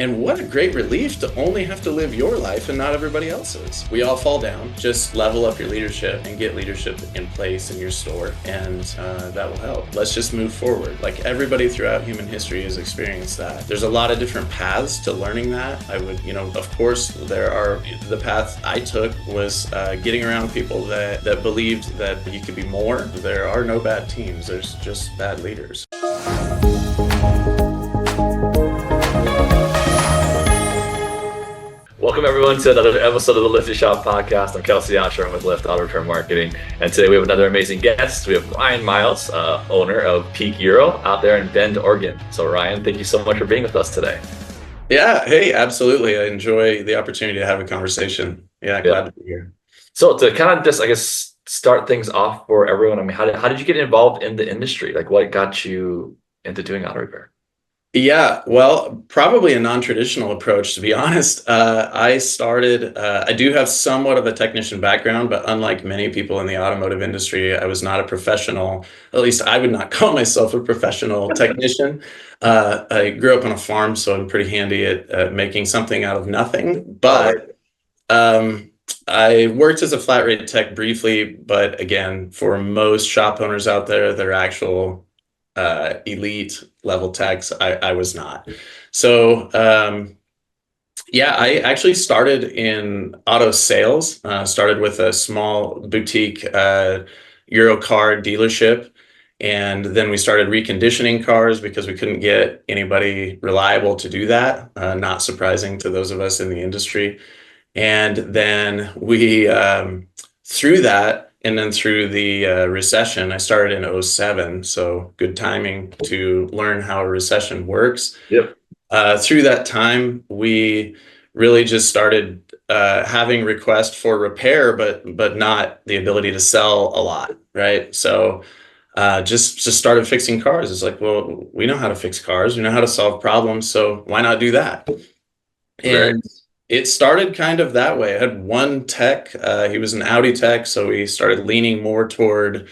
And what a great relief to only have to live your life and not everybody else's. We all fall down. Just level up your leadership and get leadership in place in your store, and that will help. Let's just move forward. Like everybody throughout human history has experienced that. There's a lot of different paths to learning that. I would, of course, the path I took was getting around people that believed that you could be more. There are no bad teams. There's just bad leaders. Welcome everyone to another episode of the Lift Your Shop podcast. I'm Kelsey Archer. I'm with Lift Auto Repair Marketing, and today we have another amazing guest. We have Ryan Miles, owner of Peak Euro out there in Bend, Oregon. So Ryan, thank you so much for being with us today. Yeah, hey, absolutely. I enjoy the opportunity to have a conversation. Glad to be here. So to kind of just, I guess, start things off for everyone, I mean, how did you get involved in the industry? Like what got you into doing auto repair? Yeah, well, probably a non-traditional approach, to be honest. I do have somewhat of a technician background, but unlike many people in the automotive industry, I was not a professional. At least I would not call myself a professional technician. I grew up on a farm, so I'm pretty handy at making something out of nothing. But I worked as a flat rate tech briefly, but again, for most shop owners out there, they're actual elite level techs. I was not. So I actually started in auto sales. Started with a small boutique Euro car dealership, and then we started reconditioning cars because we couldn't get anybody reliable to do that. Not surprising to those of us in the industry. And then we through that. And then through the recession, I started in 2007, so good timing to learn how a recession works. Yep. Through that time, we really just started having requests for repair, but not the ability to sell a lot, right? So just started fixing cars. It's like, well, we know how to fix cars. We know how to solve problems, so why not do that? And it started kind of that way. I had one tech, he was an Audi tech, so we started leaning more toward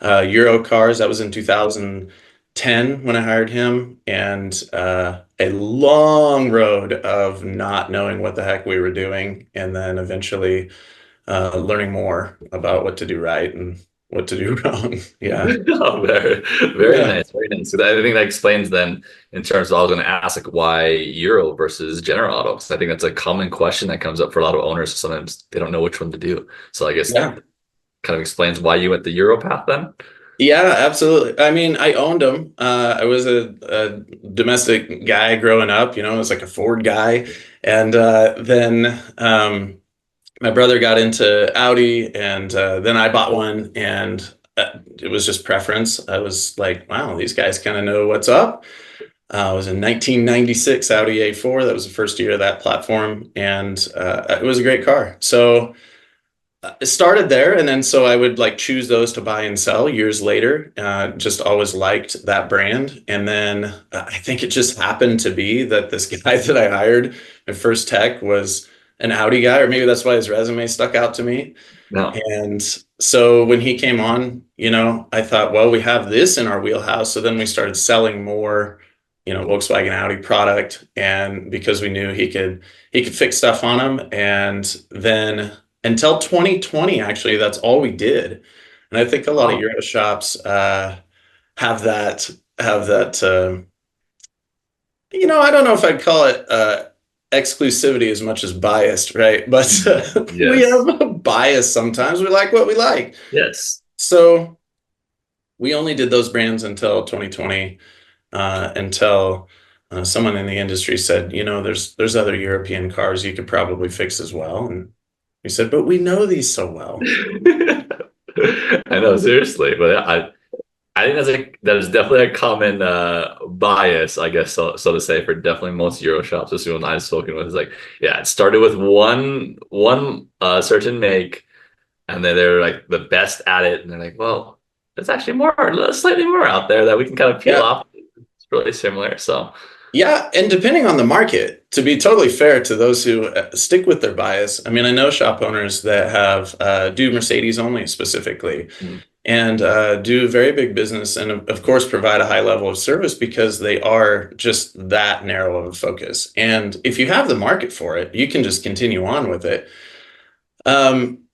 Euro cars. That was in 2010 when I hired him, and a long road of not knowing what the heck we were doing, and then eventually learning more about what to do right and what to do wrong. Yeah. Oh, very nice. Very nice. So I think that explains then in terms of I was going to ask like why Euro versus General Auto, because I think that's a common question that comes up for a lot of owners. Sometimes they don't know which one to do. So I guess that kind of explains why you went the Euro path then. Yeah, absolutely. I mean, I owned them. I was a domestic guy growing up, I was like a Ford guy. And then my brother got into Audi, and then I bought one, and it was just preference. I was like, wow, these guys kind of know what's up. It was in 1996 Audi A4. That was the first year of that platform, and it was a great car. So it started there, and then so I would like choose those to buy and sell years later. Just always liked that brand. And then I think it just happened to be that this guy that I hired, my first tech, was an Audi guy, or maybe that's why his resume stuck out to me. No. And so when he came on, I thought, well, we have this in our wheelhouse. So then we started selling more, Volkswagen Audi product, and because we knew he could fix stuff on them. And then until 2020, actually, that's all we did. And I think a lot of Euro shops have that. I don't know if I'd call it exclusivity as much as biased, right? But we have a bias sometimes. We like what we like. Yes. So we only did those brands until 2020, until someone in the industry said, there's other European cars you could probably fix as well. And we said, but we know these so well. I know, seriously, but I think that is definitely a common bias, I guess, so to say, for definitely most Euro shops. Just when I've spoken with, it's like, it started with one certain make, and then they're like the best at it, and they're like, well, there's actually slightly more out there that we can kind of peel off. It's really similar, so. Yeah, and depending on the market, to be totally fair to those who stick with their bias, I mean, I know shop owners that have do Mercedes only specifically. and do very big business, and of course provide a high level of service because they are just that narrow of a focus. And if you have the market for it, you can just continue on with it.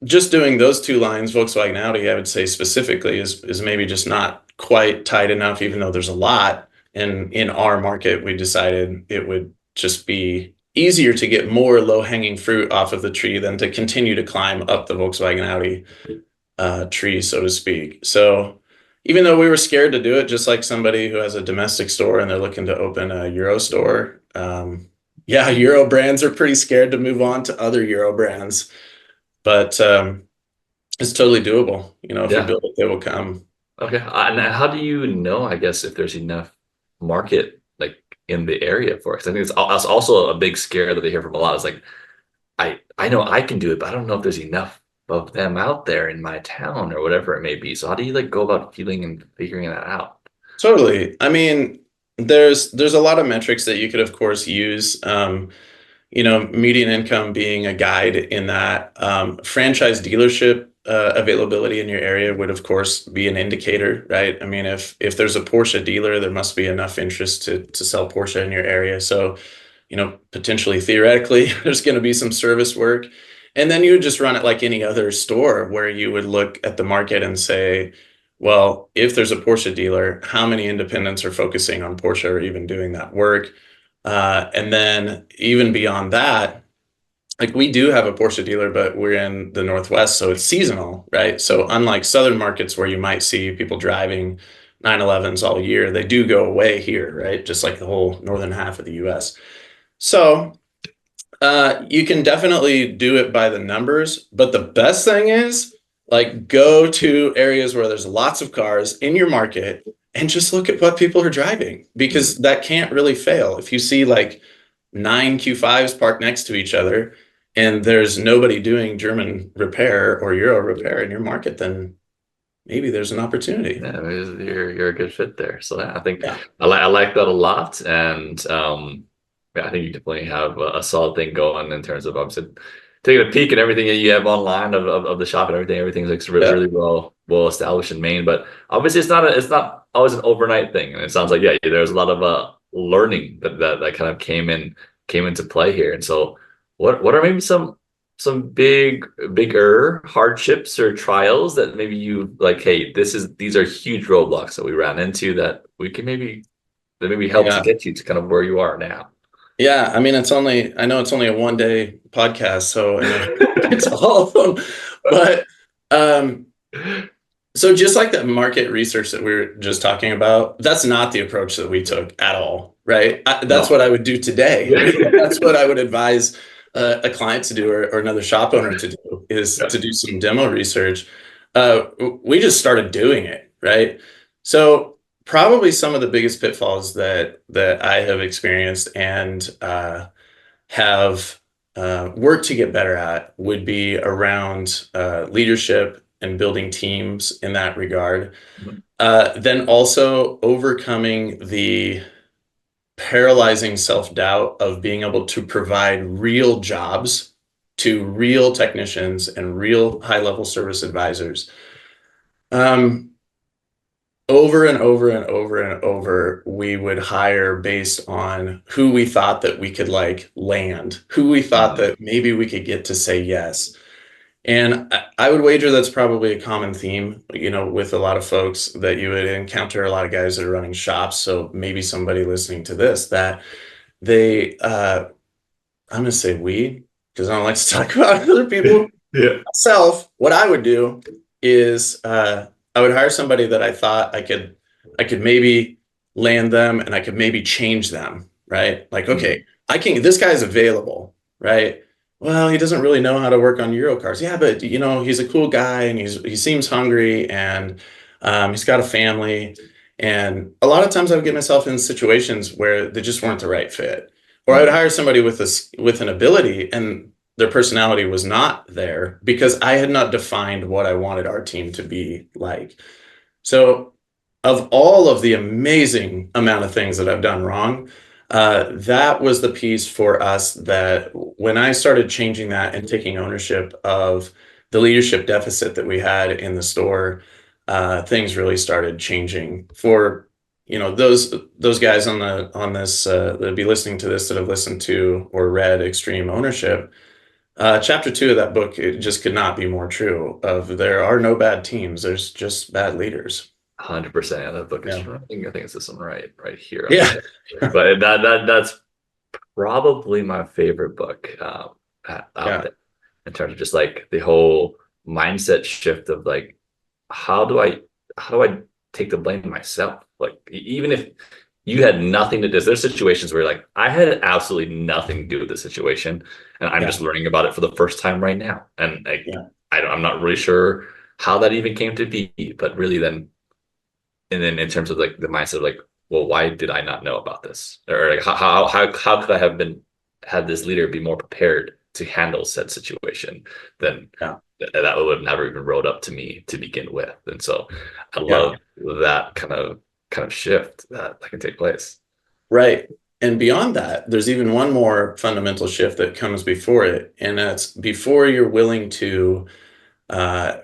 Just doing those two lines, Volkswagen Audi, I would say specifically, is maybe just not quite tight enough, even though there's a lot. And in our market, we decided it would just be easier to get more low-hanging fruit off of the tree than to continue to climb up the Volkswagen Audi tree, so to speak. So even though we were scared to do it, just like somebody who has a domestic store and they're looking to open a Euro store, yeah, Euro brands are pretty scared to move on to other Euro brands, but it's totally doable. You know, if you Yeah. build it, they will come. Okay. And how do you know, I guess, if there's enough market like in the area for it? 'Cause I think it's also a big scare that they hear from a lot. It's like, I know I can do it, but I don't know if there's enough of them out there in my town or whatever it may be. So how do you like go about feeling and figuring that out? Totally. I mean, there's a lot of metrics that you could, of course, use. Median income being a guide in that. Franchise dealership availability in your area would, of course, be an indicator, right? I mean, if there's a Porsche dealer, there must be enough interest to sell Porsche in your area. So, potentially theoretically, there's going to be some service work. And then you would just run it like any other store where you would look at the market and say, well, if there's a Porsche dealer, how many independents are focusing on Porsche or even doing that work? And then even beyond that, like we do have a Porsche dealer, but we're in the Northwest, so it's seasonal, right? So unlike southern markets where you might see people driving 911s all year, they do go away here, right? Just like the whole northern half of the US. So you can definitely do it by the numbers, but the best thing is like go to areas where there's lots of cars in your market and just look at what people are driving because that can't really fail. If you see like nine Q5s parked next to each other and there's nobody doing German repair or Euro repair in your market, then maybe there's an opportunity. Yeah, I mean, you're a good fit there. So yeah, I think Yeah. I like that a lot, and yeah, I think you definitely have a solid thing going in terms of obviously taking a peek at everything that you have online of the shop and everything. Everything's like Yeah. really well established in Maine, but obviously it's not always an overnight thing. And it sounds like yeah, there's a lot of learning that kind of came into play here. And so, what are maybe some bigger hardships or trials that maybe you like, hey, these are huge roadblocks that we ran into that we can maybe help to Yeah. get you to kind of where you are now. Yeah. I mean, I know it's only a 1 day podcast, so I know it's all of them, but, um, so just like the market research that we were just talking about, that's not the approach that we took at all, right? That's No. what I would do today. Yeah. That's what I would advise a client to do or another shop owner to do is Yeah. to do some demo research. We just started doing it, right? So probably some of the biggest pitfalls that I have experienced and have worked to get better at would be around leadership and building teams in that regard. Then also overcoming the paralyzing self-doubt of being able to provide real jobs to real technicians and real high-level service advisors. Um, Over and over and over and over, we would hire based on who we thought that we could like land, who we thought Mhm. that maybe we could get to say yes. And I would wager that's probably a common theme, with a lot of folks that you would encounter a lot of guys that are running shops. So maybe somebody listening to this that they, I'm going to say we, because I don't like to talk about other people. Yeah. Myself, what I would do is I would hire somebody that I thought I could maybe land them and I could maybe change them, right? Like, Mhm. okay, this guy's available, right? Well, he doesn't really know how to work on Euro cars. Yeah, but he's a cool guy and he seems hungry and he's got a family. And a lot of times I would get myself in situations where they just weren't the right fit. Or I would Mhm. hire somebody with an ability and their personality was not there because I had not defined what I wanted our team to be like. So, of all of the amazing amount of things that I've done wrong, that was the piece for us that when I started changing that and taking ownership of the leadership deficit that we had in the store, things really started changing for, those guys on this that be listening to this, that have listened to or read Extreme Ownership. Chapter 2 of that book, it just could not be more true. Of there are no bad teams, there's just bad leaders. 100%. Yeah, that book is Yeah. running. I think it's this one right here on the Yeah. shelf. But that's probably my favorite book out Yeah. there in terms of just like the whole mindset shift of like how do I how do I take the blame myself? Like even if you had nothing to do, there's situations where like I had absolutely nothing to do with the situation, and I'm just Yeah. learning about it for the first time right now, and like Yeah. I'm not really sure how that even came to be, but really then and then in terms of like the mindset of like, well, why did I not know about this? Or like how could I have been had this leader be more prepared to handle said situation than Yeah. that would have never even rolled up to me to begin with. And so I Yeah. love that kind of shift that can take place. Right. And beyond that, there's even one more fundamental shift that comes before it. And that's before you're willing to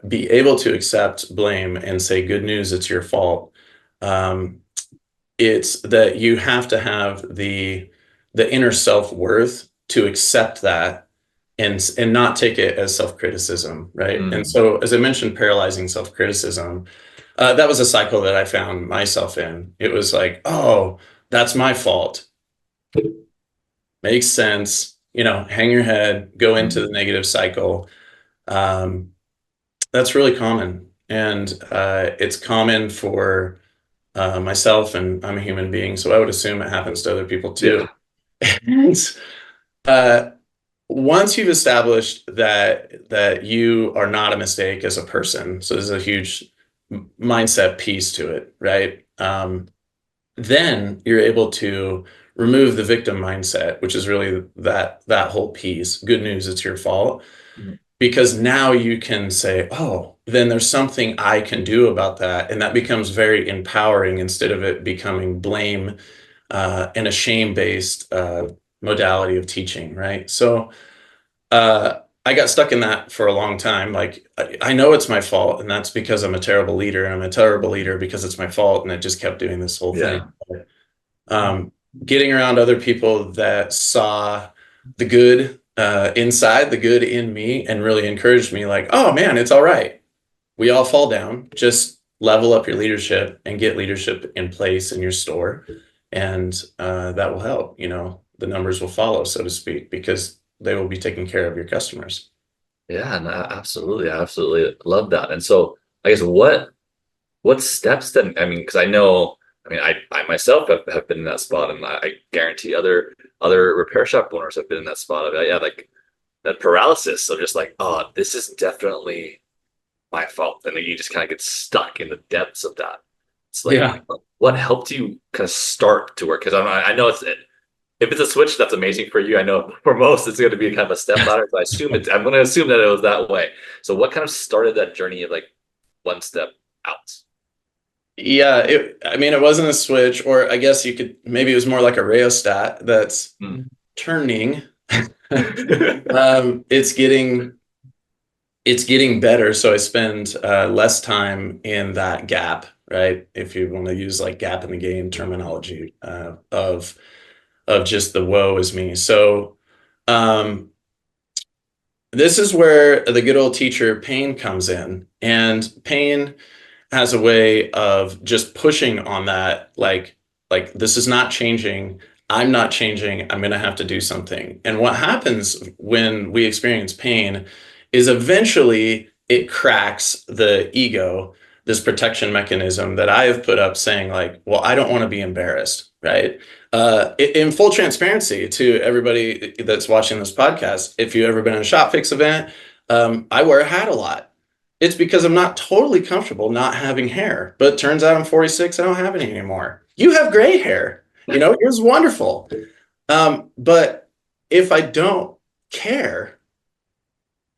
be able to accept blame and say, good news, it's your fault. Um, it's that you have to have the inner self-worth to accept that and not take it as self-criticism, right? And Mm, so, as I mentioned, paralyzing self-criticism, that was a cycle that I found myself in. It was like, oh, that's my fault. Makes sense. Hang your head, go into the mm, negative cycle. Um, that's really common. And it's common for myself, and I'm a human being, so I would assume it happens to other people too. yeah, And uh, once you've established that you are not a mistake as a person, so there's a huge mindset piece to it, right? Then you're able to remove the victim mindset, which is really that whole piece. Good news, it's your fault. mm, Because now you can say, oh, then there's something I can do about that. And that becomes very empowering instead of it becoming blame and a shame-based modality of teaching, right? So I got stuck in that for a long time. Like, I know it's my fault, and that's because I'm a terrible leader, and I'm a terrible leader because it's my fault. And I just kept doing this whole thing. yeah, um, Getting around other people that saw the good inside, the good in me, and really encouraged me, like, oh man, it's all right. We all fall down. Just level up your leadership and get leadership in place in your store. And that will help. The numbers will follow, so to speak, because they will be taking care of your customers. yeah, no, absolutely, I absolutely love that. And so I guess what steps then? I mean, because I myself have been in that spot, and I guarantee other repair shop owners have been in that spot of yeah, like that paralysis of just like, oh, this is definitely my fault, and then you just kind of get stuck in the depths of that. It's like, Yeah. what helped you kind of start to work? Because I know if it's a switch, that's amazing for you. I know for most, it's going to be kind of a step ladder. So I'm going to assume that it was that way. So what kind of started that journey of like one step out? Yeah, I mean, it wasn't a switch, or I guess you could, maybe it was more like a rheostat that's Mm. turning. It's getting better, so I spend less time in that gap, right? If you want to use like gap in the game terminology of just the woe is me. So um, this is where the good old teacher pain comes in, and pain has a way of just pushing on that, like this is not changing. I'm not changing. I'm going to have to do something. And what happens when we experience pain is eventually it cracks the ego, this protection mechanism that I have put up, saying like, well, I don't want to be embarrassed, right? In full transparency to everybody that's watching this podcast, if you've ever been in a shop fix event, I wear a hat a lot. It's because I'm not totally comfortable not having hair. But it turns out I'm 46, I don't have any anymore. You have gray hair. Yours wonderful. But if I don't care,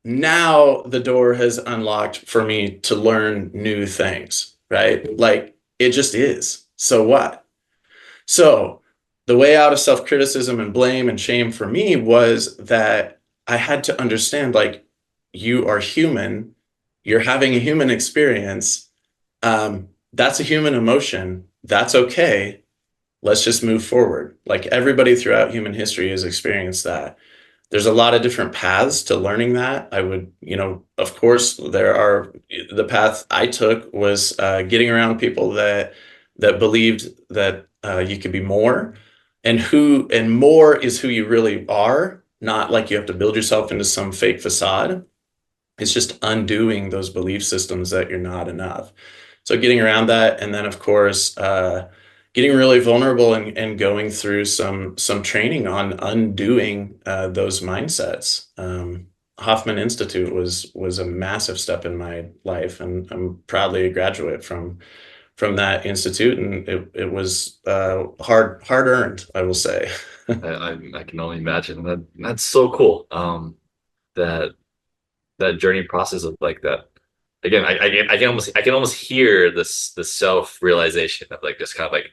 now the door has unlocked for me to learn new things, right? Like it just is. So what? So the way out of self-criticism and blame and shame for me was that I had to understand, like, you are human, you're having a human experience. That's a human emotion. That's okay. Let's just move forward. Like everybody throughout human history has experienced that. There's a lot of different paths to learning that. I would, of course, the path I took was getting around people that believed that you could be more, and more is who you really are, not like you have to build yourself into some fake facade. It's just undoing those belief systems that you're not enough. So getting around that, and then of course, getting really vulnerable and going through some training on undoing those mindsets. Hoffman Institute was a massive step in my life, and I'm proudly a graduate from that institute, and it was hard earned, I will say. I can only imagine that. That's so cool. That that journey process of like that. Again, I can almost hear the self realization of like just kind of like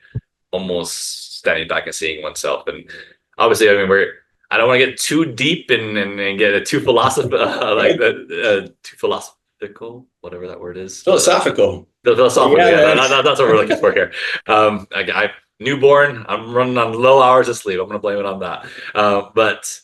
almost standing back and seeing oneself. And obviously, I mean, I don't want to get too deep and get too philosophical, like that, too philosophical, whatever that word is. Philosophical. The philosophical, Yeah, yeah, man. that's what we're looking for here. I newborn, I'm running on low hours of sleep. I'm gonna blame it on that. But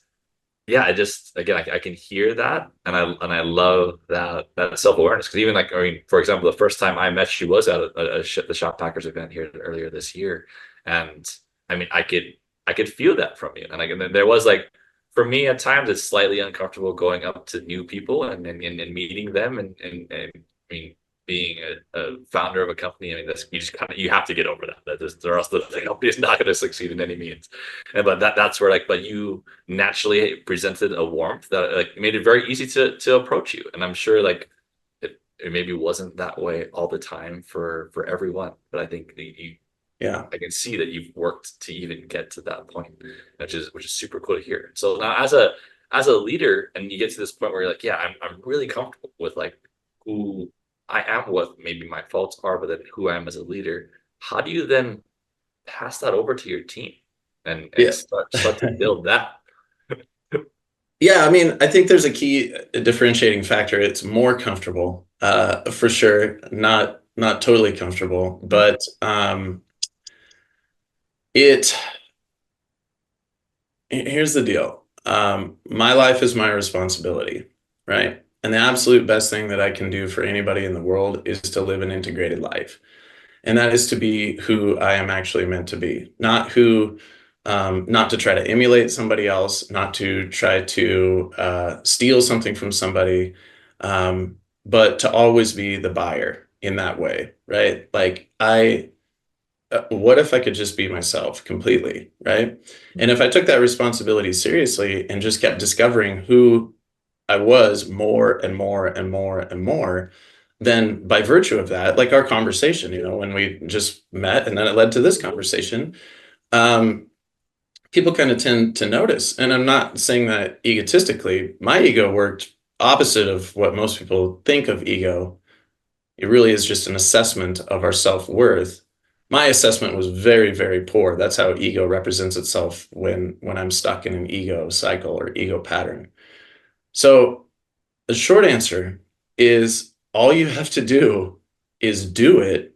yeah, I just again I can hear that, and I love that self awareness, because even like, I mean, for example, the first time I met you was at the Shop Packers event here earlier this year, and I mean I could feel that from you, and then there was like, for me at times it's slightly uncomfortable going up to new people and meeting them, and I mean, being a founder of a company, I mean, that's, you just kind of, you have to get over that. That is, or else the company is not going to succeed in any means. And but that's where, like, but you naturally presented a warmth that like made it very easy to approach you. And I'm sure like it maybe wasn't that way all the time for everyone, but I think you, Yeah. I can see that you've worked to even get to that point, which is super cool to hear. So now as a leader, and you get to this point where you're like, yeah, I'm really comfortable with like who I am, what maybe my faults are, but then who I am as a leader. How do you then pass that over to your team and Yeah. start to build that? Yeah, I mean, I think there's a key differentiating factor. It's more comfortable, for sure. Not totally comfortable, but it here's the deal. My life is my responsibility, right? And the absolute best thing that I can do for anybody in the world is to live an integrated life. And that is to be who I am actually meant to be, not to try to emulate somebody else, not to try to steal something from somebody, but to always be the buyer in that way, right? Like what if I could just be myself completely, right? And if I took that responsibility seriously and just kept discovering who I was more and more and more and more, then by virtue of that, like our conversation, when we just met and then it led to this conversation, um, people kind of tend to notice. And I'm not saying that egotistically. My ego worked opposite of what most people think of ego. It really is just an assessment of our self-worth. My assessment was very, very poor. That's how ego represents itself when I'm stuck in an ego cycle or ego pattern. So the short answer is all you have to do is do it,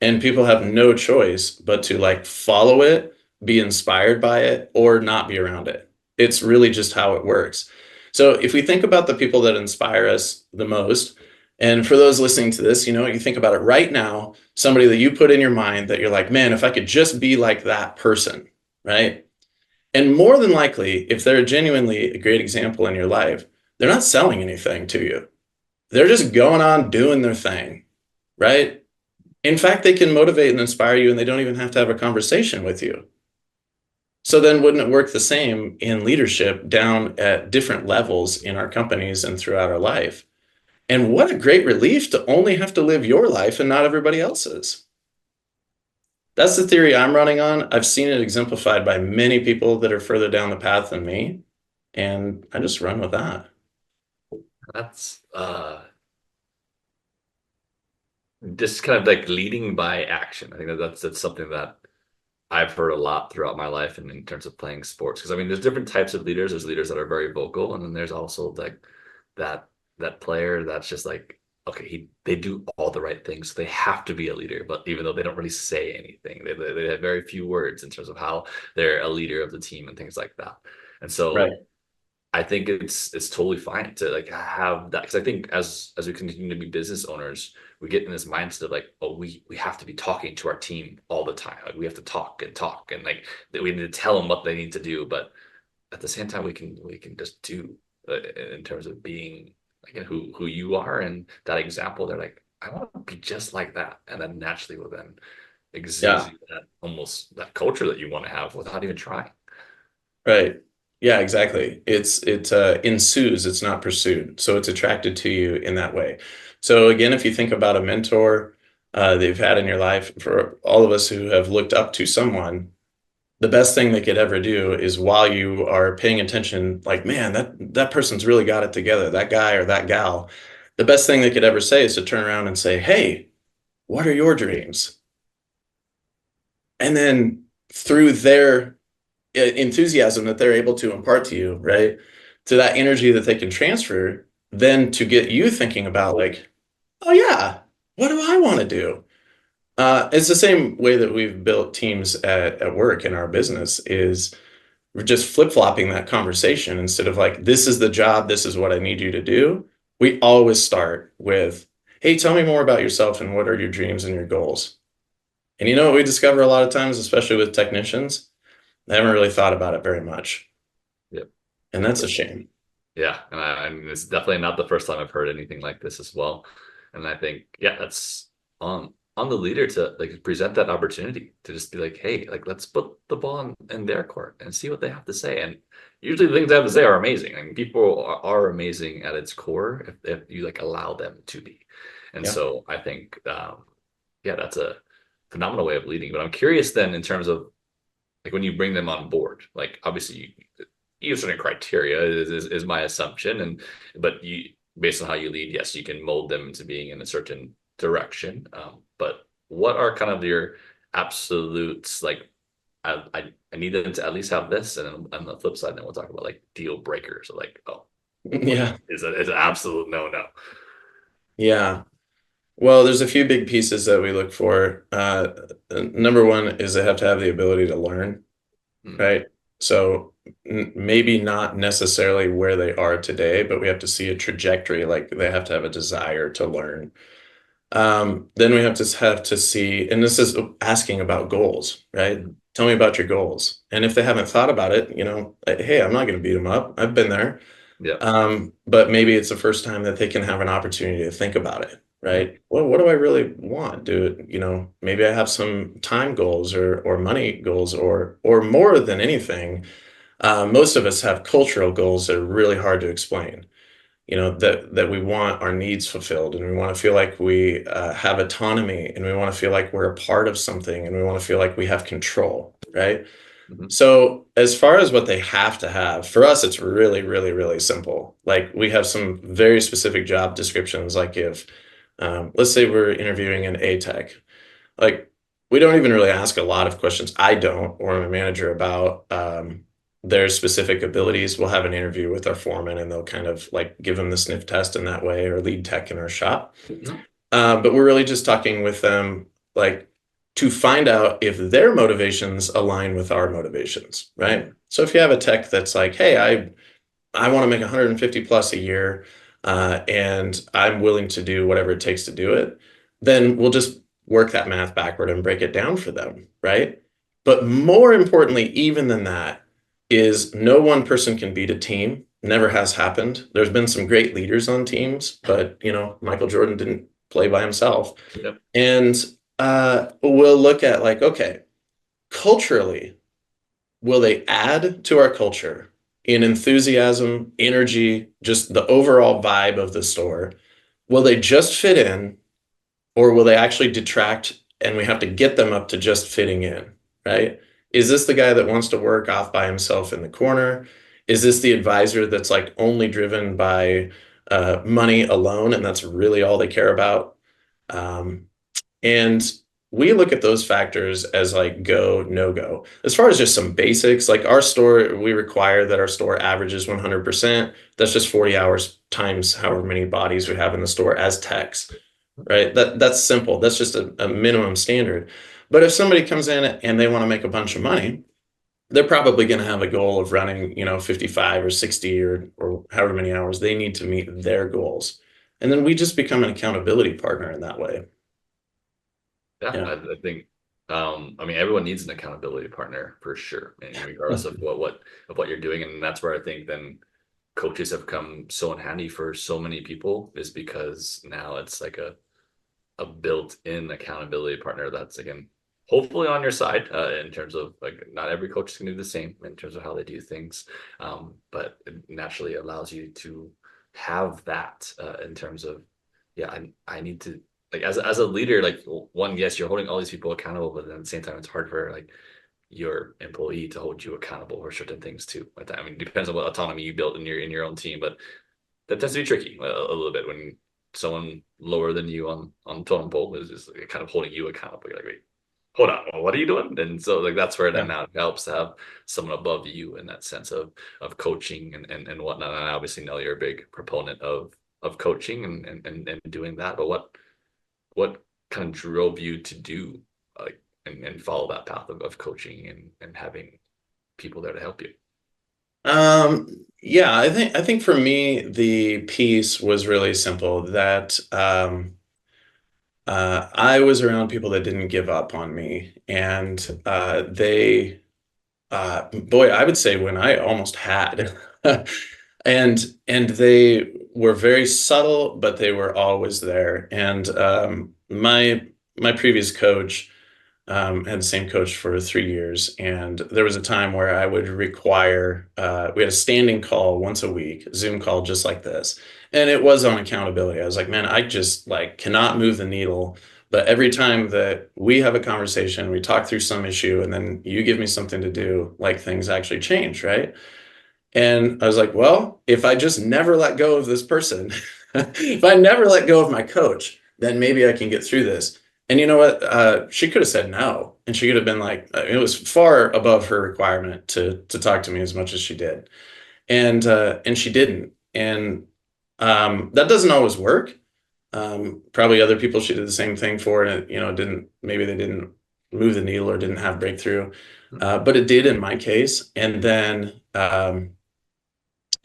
and people have no choice but to like follow it, be inspired by it, or not be around it. It's really just how it works. So if we think about the people that inspire us the most, and for those listening to this, you think about it right now, somebody that you put in your mind that you're like, man, if I could just be like that person, right? And more than likely, if they're genuinely a great example in your life, they're not selling anything to you. They're just going on doing their thing, right? In fact, they can motivate and inspire you, and they don't even have to have a conversation with you. So then wouldn't it work the same in leadership down at different levels in our companies and throughout our life? And what a great relief to only have to live your life and not everybody else's. That's the theory I'm running on. I've seen it exemplified by many people that are further down the path than me, and I just run with that. That's just kind of like leading by action. I think that's something that I've heard a lot throughout my life, and in terms of playing sports. Because I mean, there's different types of leaders. There's leaders that are very vocal, and then there's also like that that player that's just like okay, they do all the right things, so they have to be a leader. But even though they don't really say anything, they have very few words in terms of how they're a leader of the team and things like that. And so Right. I think it's totally fine to like have that, because I think as we continue to be business owners, we get in this mindset of like, oh, we have to be talking to our team all the time. Like we have to talk and like that we need to tell them what they need to do. But at the same time, we can just do in terms of being like who you are and that example. They're like, I want to be just like that, and then naturally will then exude Yeah. that almost that culture that you want to have without even trying. Right. Yeah, exactly. It ensues, it's not pursued. So it's attracted to you in that way. So again, if you think about a mentor that you've had in your life, for all of us who have looked up to someone, the best thing they could ever do is while you are paying attention, like, man, that person's really got it together, that guy or that gal, the best thing they could ever say is to turn around and say, hey, what are your dreams? And then through their enthusiasm that they're able to impart to you, right? To that energy that they can transfer, then to get you thinking about like, oh yeah, what do I want to do? It's the same way that we've built teams at work in our business is we're just flip-flopping that conversation instead of like, this is the job, this is what I need you to do. We always start with, hey, tell me more about yourself and what are your dreams and your goals? And you know what we discover a lot of times, especially with technicians? They haven't really thought about it very much. Yep. And that's a shame. Yeah, and I mean, it's definitely not the first time I've heard anything like this as well. And I think, yeah, that's on the leader to like present that opportunity to just be like, hey, like let's put the ball in their court and see what they have to say. And usually the things they have to say are amazing. I mean, people are amazing at its core if you like allow them to be. And Yeah. so I think, yeah, that's a phenomenal way of leading. But I'm curious then in terms of like when you bring them on board, like obviously you have certain criteria is my assumption, and but you based on how you lead, yes, you can mold them into being in a certain direction. But what are kind of your absolutes? Like I need them to at least have this, and then on the flip side, then we'll talk about like deal breakers, or like oh, like Yeah. is an absolute no no. Yeah. Well, there's a few big pieces that we look for. Number one is they have to have the ability to learn, Hmm. right? So maybe not necessarily where they are today, but we have to see a trajectory, like they have to have a desire to learn. Then we have to see, and this is asking about goals, right? Hmm. Tell me about your goals. And if they haven't thought about it, hey, I'm not going to beat them up. I've been there. Yeah. But maybe it's the first time that they can have an opportunity to think about it, Hmm. right? Well, what do I really want? Maybe I have some time goals or money goals or more than anything. Most of us have cultural goals that are really hard to explain. That we want our needs fulfilled and we want to feel like we have autonomy and we want to feel like we're a part of something and we want to feel like we have control, right? Hmm. So as far as what they have to have, for us, it's really, really, really simple. Like we have some very specific job descriptions. Like if, let's say we're interviewing an A tech, like we don't even really ask a lot of questions. I don't, or my manager about their specific abilities. We'll have an interview with our foreman and they'll kind of like give them the sniff test in that way or lead tech in our shop. Hmm. But we're really just talking with them, like to find out if their motivations align with our motivations, right? So if you have a tech that's like, hey, I want to make 150 plus a year, and I'm willing to do whatever it takes to do it, then we'll just work that math backward and break it down for them, right? But more importantly, even than that, is no one person can beat a team. Never has happened. There's been some great leaders on teams, but Michael Jordan didn't play by himself. Yep. And we'll look at like, okay, culturally, will they add to our culture in enthusiasm, energy, just the overall vibe of the store? Will they just fit in, or will they actually detract and we have to get them up to just fitting in, right? Is this the guy that wants to work off by himself in the corner? Is this the advisor that's like only driven by money alone and that's really all they care about? And we look at those factors as like go, no go. As far as just some basics, like our store, we require that our store averages 100%. That's just 40 hours times however many bodies we have in the store as techs, right? That's simple. That's just a minimum standard. But if somebody comes in and they want to make a bunch of money, they're probably going to have a goal of running, 55 or 60 or however many hours they need to meet their goals. And then we just become an accountability partner in that way. Yeah, Yeah. I think I mean everyone needs an accountability partner for sure, and regardless of what you're doing, and that's where I think then coaches have come so in handy for so many people is because now it's like a built-in accountability partner that's again hopefully on your side in terms of like not every coach is going to do the same in terms of how they do things, but it naturally allows you to have that in terms of yeah I need to like as a leader like one yes you're holding all these people accountable but then at the same time it's hard for like your employee to hold you accountable for certain things too. Like that. I mean, it depends on what autonomy you build in your own team, but that tends to be tricky a little bit when someone lower than you on the totem pole is like kind of holding you accountable. You're like, wait, hold on, what are you doing? And so like that's where then Yeah. now it helps to have someone above you in that sense of coaching and whatnot. And I obviously know you're a big proponent of coaching and doing that. But what kind of drove you to do like and follow that path of coaching and having people there to help you? Yeah, I think for me the piece was really simple that I was around people that didn't give up on me, and they boy, I would say when I almost had. And they were very subtle, but they were always there. And my previous coach had the same coach for 3 years, and there was a time where I would require we had a standing call once a week, Zoom call just like this, and it was on accountability. I was like, man, I just like cannot move the needle. But every time that we have a conversation, we talk through some issue, and then you give me something to do, like things actually change, right? And I was like, well, if I just never let go of this person, if I never let go of my coach, then maybe I can get through this. And you know what? She could have said no, and she could have been like, it was far above her requirement to talk to me as much as she did, and she didn't. And that doesn't always work. Probably other people she did the same thing for, and it, didn't maybe they didn't move the needle or didn't have breakthrough, but it did in my case. And then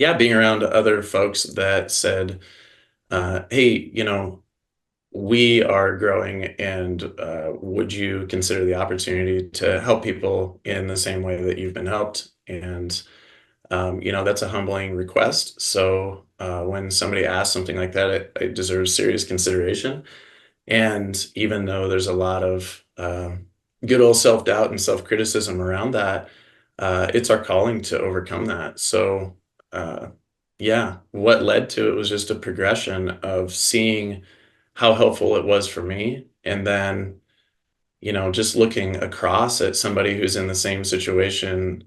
yeah, being around other folks that said, hey, we are growing, and would you consider the opportunity to help people in the same way that you've been helped? And, that's a humbling request. So when somebody asks something like that, it deserves serious consideration. And even though there's a lot of good old self-doubt and self-criticism around that, it's our calling to overcome that. So, uh, yeah, what led to it was just a progression of seeing how helpful it was for me. And then, just looking across at somebody who's in the same situation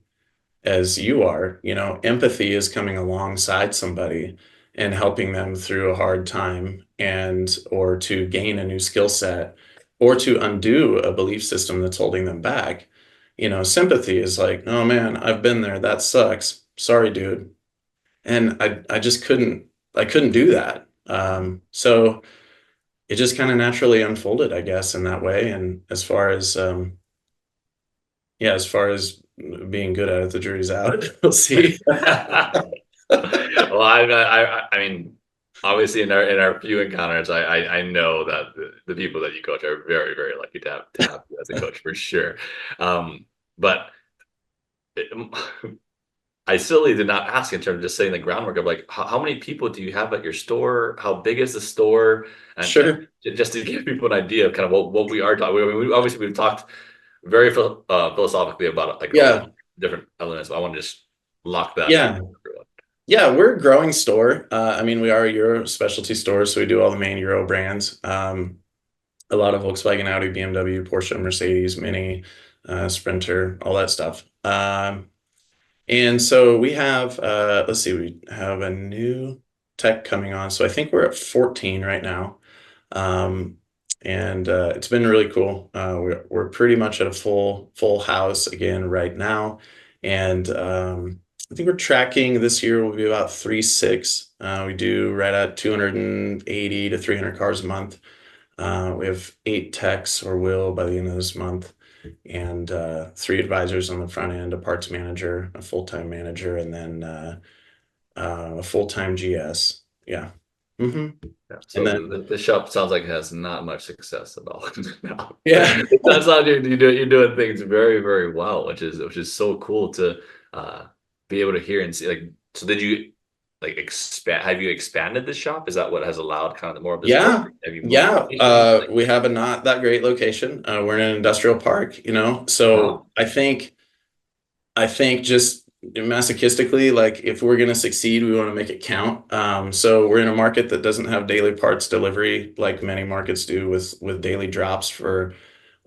as you are. Empathy is coming alongside somebody and helping them through a hard time, and or to gain a new skill set, or to undo a belief system that's holding them back. Sympathy is like, oh man, I've been there. That sucks. Sorry, dude. And I just couldn't do that. So it just kind of naturally unfolded, I guess, in that way. And as far as yeah, as far as being good at it, the jury's out. We'll see. Well, I mean, obviously in our few encounters, I know that the people that you coach are very, very lucky to have you as a coach for sure. But it, I silly did not ask in terms of just saying the groundwork of like how many people do you have at your store? How big is the store? And Sure. just to give people an idea of kind of what we are talking. Obviously we've talked very philosophically about like all the Yeah. different elements. But I want to just lock that in. Yeah. Yeah, we're a growing store. I mean, we are a Euro specialty store, so we do all the main Euro brands. A lot of Volkswagen, Audi, BMW, Porsche, Mercedes, Mini, Sprinter, all that stuff. And so we have, let's see, we have a new tech coming on. So I think we're at 14 right now. Um, and it's been really cool. We're pretty much at a full house again right now, and I think we're tracking this year will be about 3.6. We do right at 280 to 300 cars a month. We have 8 techs or will by the end of this month, and 3 advisors on the front end, a parts manager, a full-time manager, and then a full-time GS. Yeah. hmm Yeah. And So then, the shop sounds like it has not much success at all. No. yeah. It sounds like you're doing things very, very well, which is so cool to uh be able to hear and see. Like, so did you like expand? Have you expanded the shop? Is that what has allowed kind of more of this growth? Yeah. Have you moved Yeah. locations? Like, We have a not that great location. We're in an industrial park, so oh, I think just masochistically, like if we're going to succeed, we want to make it count. So we're in a market that doesn't have daily parts delivery like many markets do with daily drops or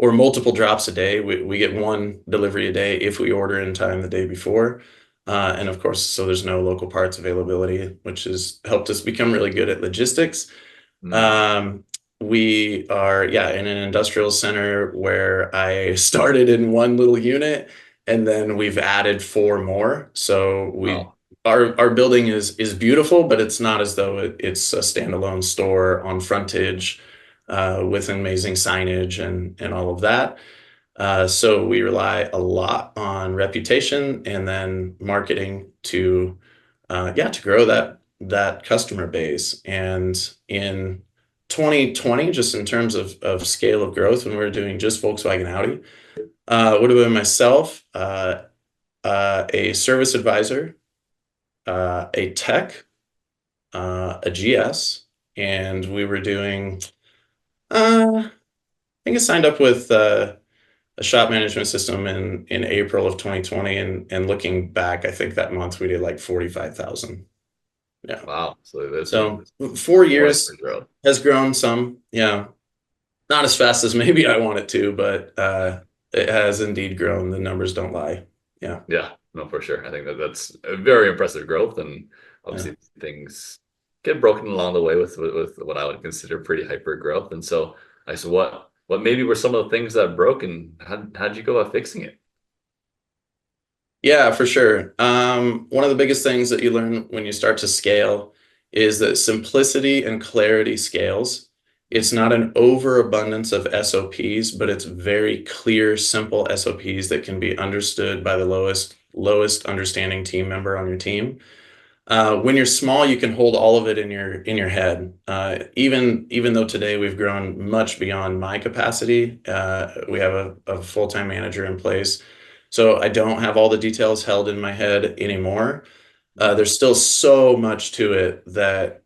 multiple drops a day. We get one delivery a day if we order in time the day before. And of course, so there's no local parts availability, which has helped us become really good at logistics. mm, Um, we are, yeah, in an industrial center where I started in one little unit and then we've added 4 more. So wow, our building is beautiful, but it's not as though it's a standalone store on frontage with amazing signage and all of that. So we rely a lot on reputation and then marketing to yeah, to grow that customer base. And in 2020, just in terms of scale of growth, when we were doing just Volkswagen Audi, would have been myself, a service advisor, a tech, a GS, and we were doing. I think I signed up with a shop management system in April of 2020, and looking back, I think that month we did like 45,000. Yeah. wow. So there's been So 4 years exponential growth. has grown some. Yeah. Not as fast as maybe I want it to, but it has indeed grown. The numbers don't lie. Yeah. Yeah, no, for sure. I think that's a very impressive growth, and Yeah. obviously things get broken along the way with what I would consider pretty hyper growth. And so, I said, what maybe were some of the things that broke, and how'd you go about fixing it? Yeah, for sure. One of the biggest things that you learn when you start to scale is that simplicity and clarity scales. It's not an overabundance of SOPs, but it's very clear, simple SOPs that can be understood by the lowest understanding team member on your team. When you're small, you can hold all of it in your head. Even though today we've grown much beyond my capacity, we have a full-time manager in place, so I don't have all the details held in my head anymore. There's still so much to it that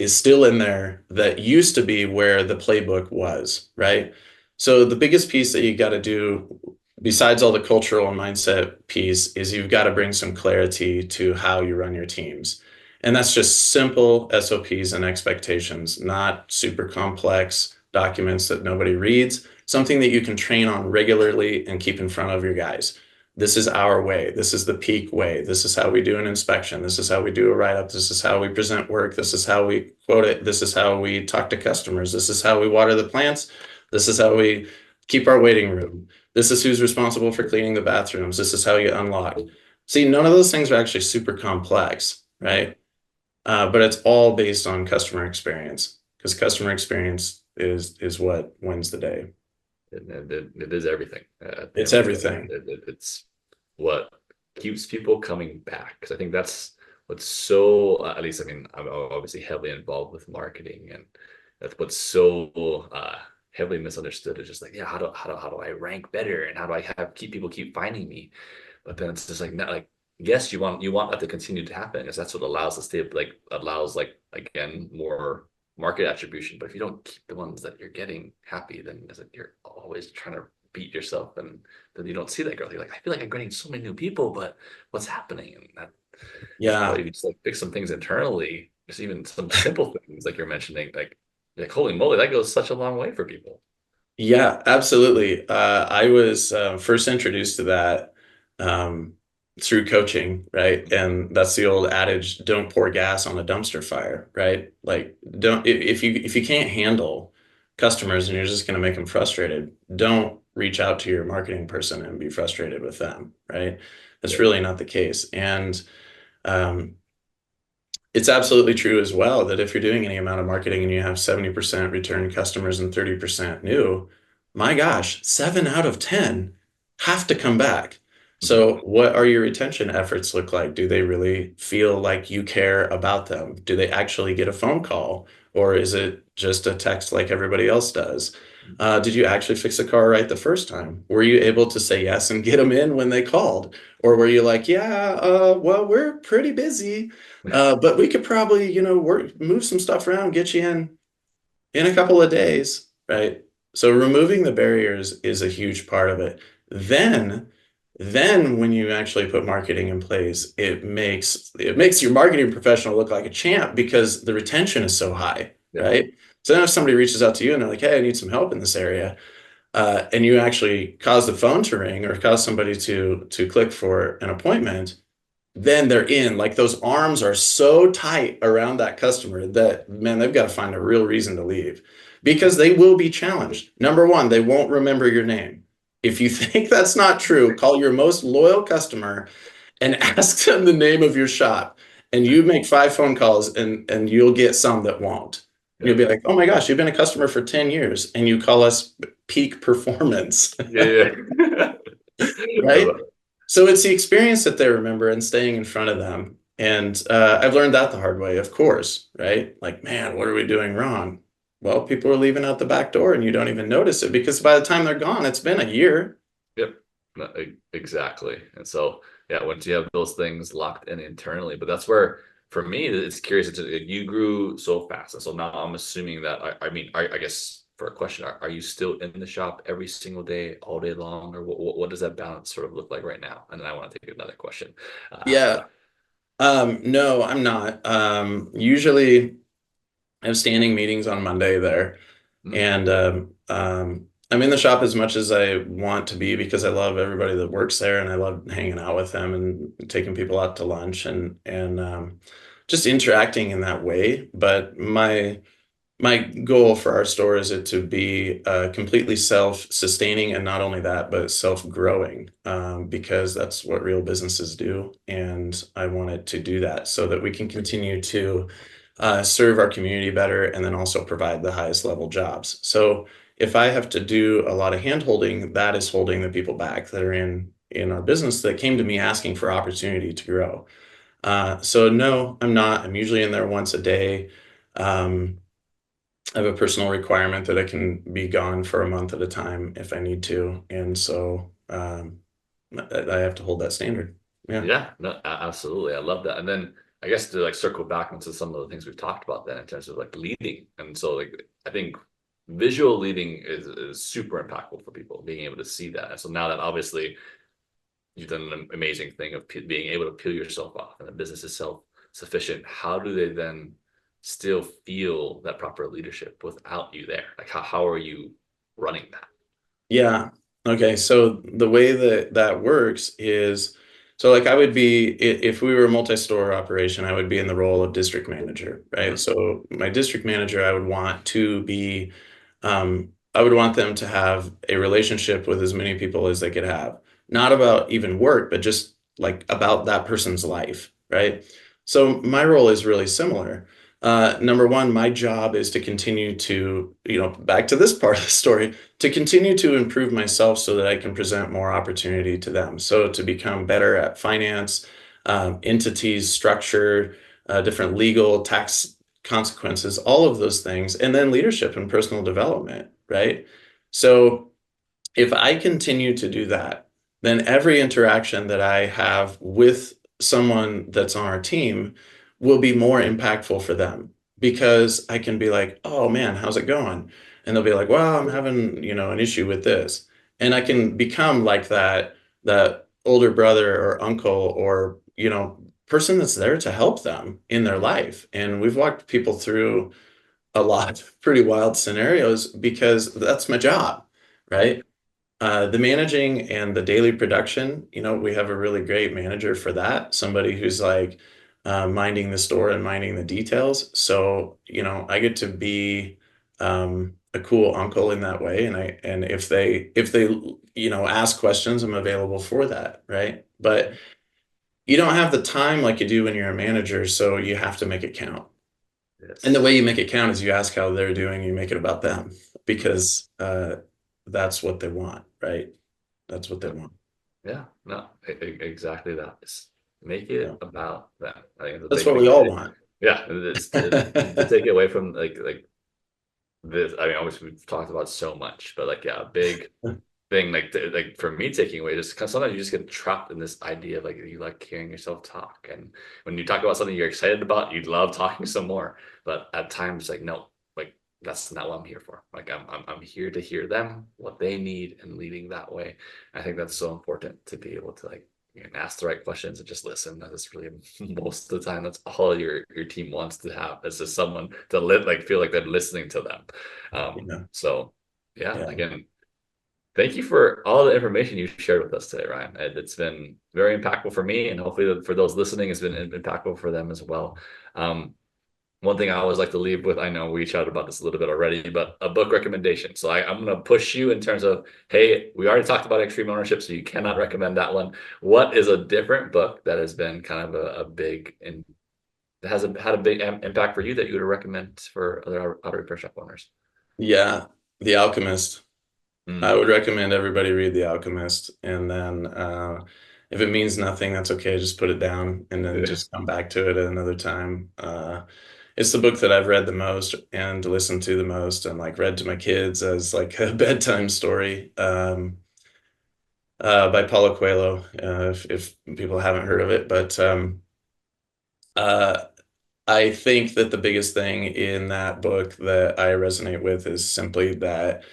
is still in there that used to be where the playbook was, right? So the biggest piece that you got to do, besides all the cultural and mindset piece, is you've got to bring some clarity to how you run your teams. And that's just simple SOPs and expectations, not super complex documents that nobody reads, something that you can train on regularly and keep in front of your guys. This is our way. This is the peak way. This is how we do an inspection. This is how we do a write-up. This is how we present work. This is how we quote it. This is how we talk to customers. This is how we water the plants. This is how we keep our waiting room. This is who's responsible for cleaning the bathrooms. This is how you unlock. See, none of those things are actually super complex, right? But it's all based on customer experience, because customer experience is what wins the day. It is everything at the It's end of the day. everything. It's what keeps people coming back. Because I think that's what's so, at least, I mean, I'm obviously heavily involved with marketing, and that's what's so heavily misunderstood. Is just like, yeah, how do I rank better, and how do I have keep people keep finding me? But then it's just like, not like, yes, you want that to continue to happen, because that's what allows the state, like, allows, like, again, more market attribution. But if you don't keep the ones that you're getting happy, then it's like you're always trying to beat yourself, and then you don't see that growth. You're like, I feel like I'm getting so many new people, but what's happening? And that's probably, Yeah. if you just like fix some things internally, just even some simple things like you're mentioning, like holy moly, that goes such a long way for people. Yeah, absolutely. I was first introduced to that um, through coaching, right? And that's the old adage, don't pour gas on a dumpster fire, right? Like don't if you can't handle customers and you're just going to make them frustrated, don't reach out to your marketing person and be frustrated with them, right? That's Yeah. really not the case. And um, it's absolutely true as well that if you're doing any amount of marketing and you have 70% return customers and 30% new, my gosh, 7 out of 10 have to come back. Mhm. So, what are your retention efforts look like? Do they really feel like you care about them? Do they actually get a phone call? Or is it just a text like everybody else does? Did you actually fix the car right the first time? Were you able to say yes and get them in when they called? Or were you like, yeah, well, we're pretty busy. But we could probably, move some stuff around, get you in a couple of days, right? So removing the barriers is a huge part of it. Then, then when you actually put marketing in place, it makes your marketing professional look like a champ because the retention is so high, Yeah. right? So then if somebody reaches out to you and they're like, "Hey, I need some help in this area," and you actually cause the phone to ring or cause somebody to click for an appointment, then they're in. Like those arms are so tight around that customer that, man, they've got to find a real reason to leave because they will be challenged. Number one, they won't remember your name. If you think that's not true, call your most loyal customer and ask them the name of your shop. And you make 5 phone calls and you'll get some that won't. And Yeah. you'll be like, oh my gosh, you've been a customer for 10 years and you call us peak performance, Yeah. Yeah. I right? love So it's the experience that they remember and staying in front of them. And I've learned that the hard way, of course, right? Like, man, what are we doing wrong? Well, people are leaving out the back door and you don't even notice it because by the time they're gone, it's been a year. Yep. No, exactly. And so, yeah, once you have those things locked in internally, but that's where, for me, it's curious. You grew so fast, and so now I'm assuming that I mean, I guess for a question, are you still in the shop every single day, all day long, or what does that balance sort of look like right now? And then I want to take another question after Yeah. that. No, I'm not. Usually I have standing meetings on Monday there. Mm. And I'm in the shop as much as I want to be because I love everybody that works there and I love hanging out with them and taking people out to lunch and just interacting in that way. But my goal for our store is it to be completely self-sustaining and not only that, but self-growing because that's what real businesses do. And I want it to do that so that we can continue to serve our community better and then also provide the highest level jobs. So if I have to do a lot of hand holding, that is holding the people back that are in our business that came to me asking for opportunity to grow. So no, I'm not. I'm usually in there once a day. Um, I have a personal requirement that I can be gone for a month at a time if I need to, and so I have to hold that standard. Yeah. Yeah, no, absolutely. I love that. And then I guess to like circle back into some of the things we've talked about then in terms of like leading. And so like I think visual leading is super impactful for people, being able to see that. And so now that obviously you've done an amazing thing of being able to peel yourself off and the business is self-sufficient, how do they then still feel that proper leadership without you there? Like how are you running that? Yeah. Okay. So the way that that works is, so like I would be, if we were a multi-store operation, I would be in the role of district manager, right? Mhm. So my district manager, I would want them to have a relationship with as many people as they could have, not about even work, but just like about that person's life, right? So my role is really similar. Number one, my job is to continue to, back to this part of the story, to continue to improve myself so that I can present more opportunity to them. So to become better at finance, entities, structure, different legal, tax consequences, all of those things, and then leadership and personal development, right? So if I continue to do that, then every interaction that I have with someone that's on our team will be more impactful for them because I can be like, oh man, how's it going? And they'll be like, well, I'm having, an issue with this. And I can become like that older brother or uncle or, person that's there to help them in their life. And we've walked people through a lot of pretty wild scenarios because that's my job, Yeah. right? The managing and the daily production, we have a really great manager for that. Somebody who's like minding the store and minding the details. So, I get to be a cool uncle in that way. And if they, ask questions, I'm available for that, right? But you don't have the time like you do when you're a manager, so you have to make it count. And the Yes. way you make it count is you ask how they're doing, you make it about them because that's what they want, right? That's what they Yep. want. Yeah, no, exactly that. Just make Yeah. it about that. I think it's a That's big what thing. we all want. Yeah, it's to take it away from like this. I mean, obviously we've talked about so much, but like yeah, a big thing like for me taking away just because sometimes you just get trapped in this idea of like you like hearing yourself talk, and when you talk about something you're excited about, you love talking some more. But at times, like no, like that's not what I'm here for. Like I'm here to hear them, what they need, and leading that way. I think that's so important to be able to like ask the right questions and just listen. That's really most of the time that's all your team wants to have. It's just someone to like feel like they're listening to them. Yeah. So yeah, Yeah. again, thank you for all the information you shared with us today, Ryan. It's been very impactful for me, and hopefully for those listening, it's been impactful for them as well. Um, one thing I always like to leave with, I know we chatted about this a little bit already, but a book recommendation. So I'm going to push you in terms of, hey, we already talked about extreme ownership, so you cannot recommend that one. What is a different book that has been kind of a big and has had a big impact for you that you would recommend for other auto repair shop owners? Yeah. The Alchemist. I Mm. would recommend everybody read The Alchemist, and then if it means nothing, that's okay. Just put it down and then Yeah. just come back to it at another time. It's the book that I've read the most and listened to the most, and like read to my kids as like a bedtime story by Paulo Coelho. If people haven't heard of it, but uh, I think that the biggest thing in that book that I resonate with is simply that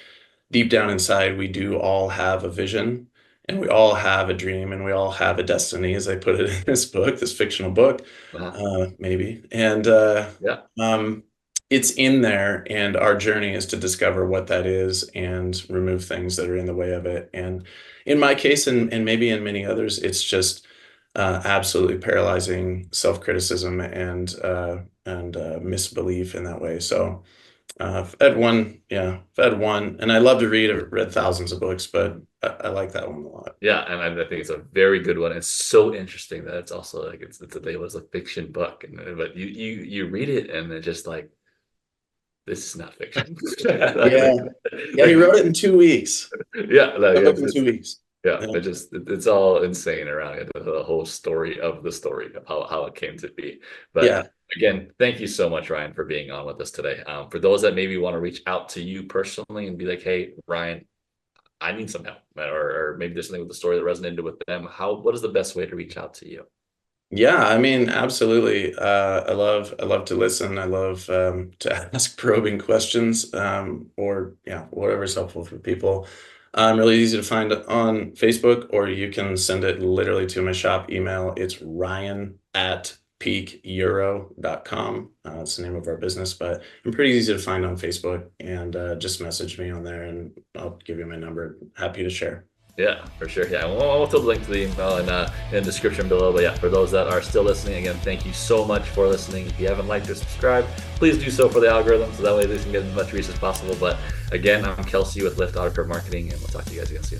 deep down inside, we do all have a vision and we all have a dream and we all have a destiny, as I put it in this book, this fictional book, Uh-huh. maybe. And Yeah. um, it's in there, and our journey is to discover what that is and remove things that are in the way of it. And in my case, and maybe in many others, it's just absolutely paralyzing self-criticism and misbelief in that way. So I've had one, yeah, I've had one, and I love to read. I've read thousands of books, but I like that one a lot. Yeah, and I think it's a very good one. It's so interesting that it's also like it's a label as a fiction book, and but you read it and it's just like this is not fiction. Yeah, yeah, he wrote it in 2 weeks. Yeah, like That book in 2 weeks. yeah, Yeah, it's all insane around it, the whole story of the story of how it came to be. But yeah, again, thank you so much, Ryan, for being on with us today. For those that maybe want to reach out to you personally and be like, hey, Ryan, I need some help, or maybe there's something with the story that resonated with them. What is the best way to reach out to you? yeah. I mean, absolutely. I love to listen. I love to ask probing questions, or yeah, whatever's helpful for people. Really easy to find on Facebook, or you can send it literally to my shop email. It's ryan@peakeuro.com. It's the name of our business, but I'm pretty easy to find on Facebook, and just message me on there and I'll give you my number. Happy to share. Yeah, for sure. Yeah, we'll throw the link to the email in the description below. But yeah, for those that are still listening, again, thank you so much for listening. If you haven't liked or subscribed, please do so for the algorithm, so that way they can get as much reach as possible. But again, I'm Kelsey with Lyft Auto Marketing, and we'll talk to you guys again soon.